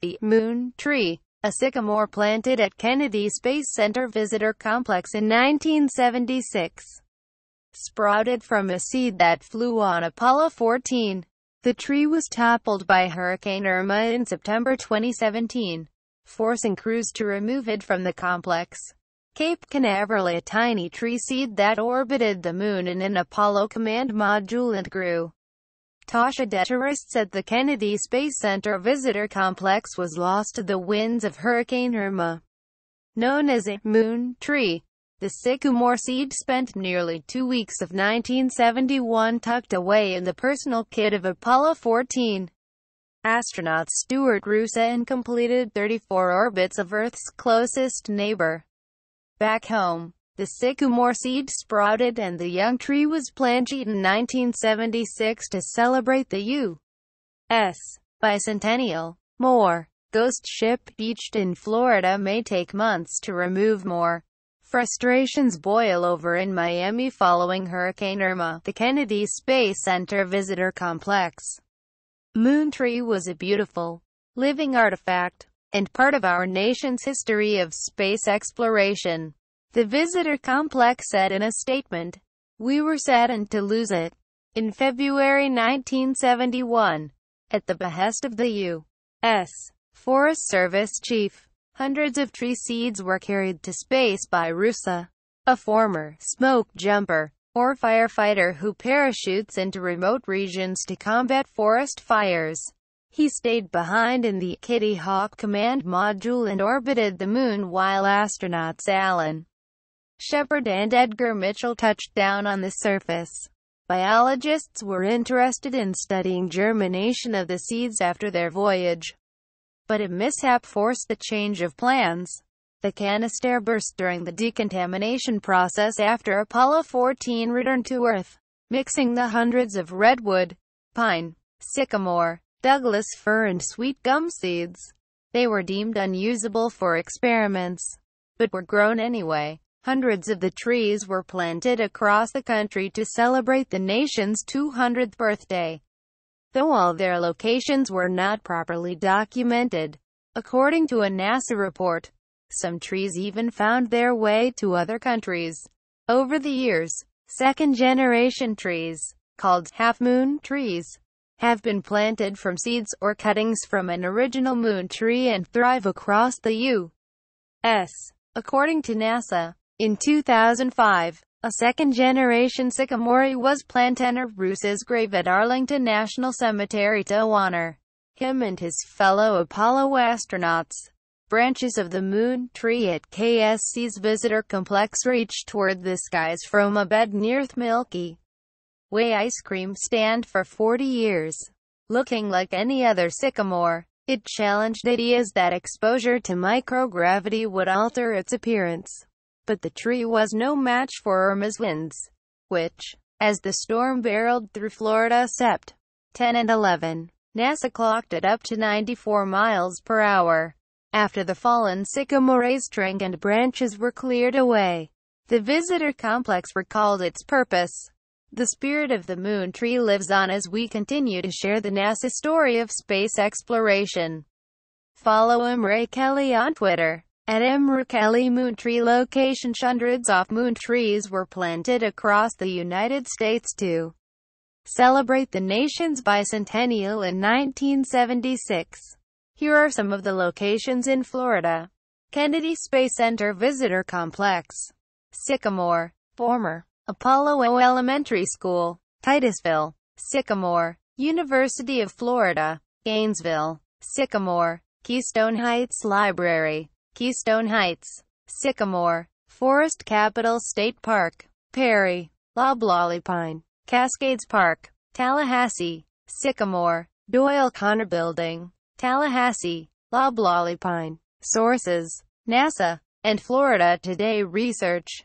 The moon tree, a sycamore planted at Kennedy Space Center Visitor Complex in 1976, sprouted from a seed that flew on Apollo 14. The tree was toppled by Hurricane Irma in September 2017, forcing crews to remove it from the complex. Cape Canaveral, a tiny tree seed that orbited the moon in an Apollo command module and grew. Toshadetourists at the Kennedy Space Center Visitor Complex was lost to the winds of Hurricane Irma. Known as a moon tree, the sycamore seed spent nearly 2 weeks of 1971 tucked away in the personal kit of Apollo 14. Astronaut Stuart Roosa and completed 34 orbits of Earth's closest neighbor. Back home, the sycamore seed sprouted and the young tree was planted in 1976 to celebrate the U.S. bicentennial. More. Ghost ship beached in Florida may take months to remove more. Frustrations boil over in Miami following Hurricane Irma. The Kennedy Space Center Visitor Complex moon tree was a beautiful, living artifact, and part of our nation's history of space exploration. The visitor complex said in a statement, "We were saddened to lose it." In February 1971, at the behest of the U.S. Forest Service chief, hundreds of tree seeds were carried to space by Roosa, a former smoke jumper, or firefighter who parachutes into remote regions to combat forest fires. He stayed behind in the Kitty Hawk command module and orbited the moon while astronauts Alan Shepard and Edgar Mitchell touched down on the surface. Biologists were interested in studying germination of the seeds after their voyage, but a mishap forced a change of plans. The canister burst during the decontamination process after Apollo 14 returned to Earth, mixing the hundreds of redwood, pine, sycamore, Douglas fir and sweet gum seeds. They were deemed unusable for experiments, but were grown anyway. Hundreds of the trees were planted across the country to celebrate the nation's 200th birthday, though all their locations were not properly documented. According to a NASA report, some trees even found their way to other countries. Over the years, second-generation trees, called half-moon trees, have been planted from seeds or cuttings from an original moon tree and thrive across the U.S. According to NASA, in 2005, a second-generation sycamore was planted at Roosa's grave at Arlington National Cemetery to honor him and his fellow Apollo astronauts. Branches of the moon tree at KSC's visitor complex reach toward the skies from a bed near the Milky Way ice cream stand for 40 years. Looking like any other sycamore, it challenged ideas that exposure to microgravity would alter its appearance. But the tree was no match for Irma's winds, which, as the storm barreled through Florida Sept. 10 and 11, NASA clocked it up to 94 miles per hour. After the fallen sycamore's trunk and branches were cleared away, the visitor complex recalled its purpose. The spirit of the moon tree lives on as we continue to share the NASA story of space exploration. Follow Imre Kelly on Twitter. At Imre Kelly Moon Tree location, hundreds of moon trees were planted across the United States to celebrate the nation's bicentennial in 1976. Here are some of the locations in Florida. Kennedy Space Center Visitor Complex, Sycamore, former Apollo Elementary School, Titusville, Sycamore, University of Florida, Gainesville, Sycamore, Keystone Heights Library, Keystone Heights, Sycamore, Forest Capital State Park, Perry, Loblolly Pine, Cascades Park, Tallahassee, Sycamore, Doyle Connor Building, Tallahassee, Loblolly Pine. Sources: NASA and Florida Today Research.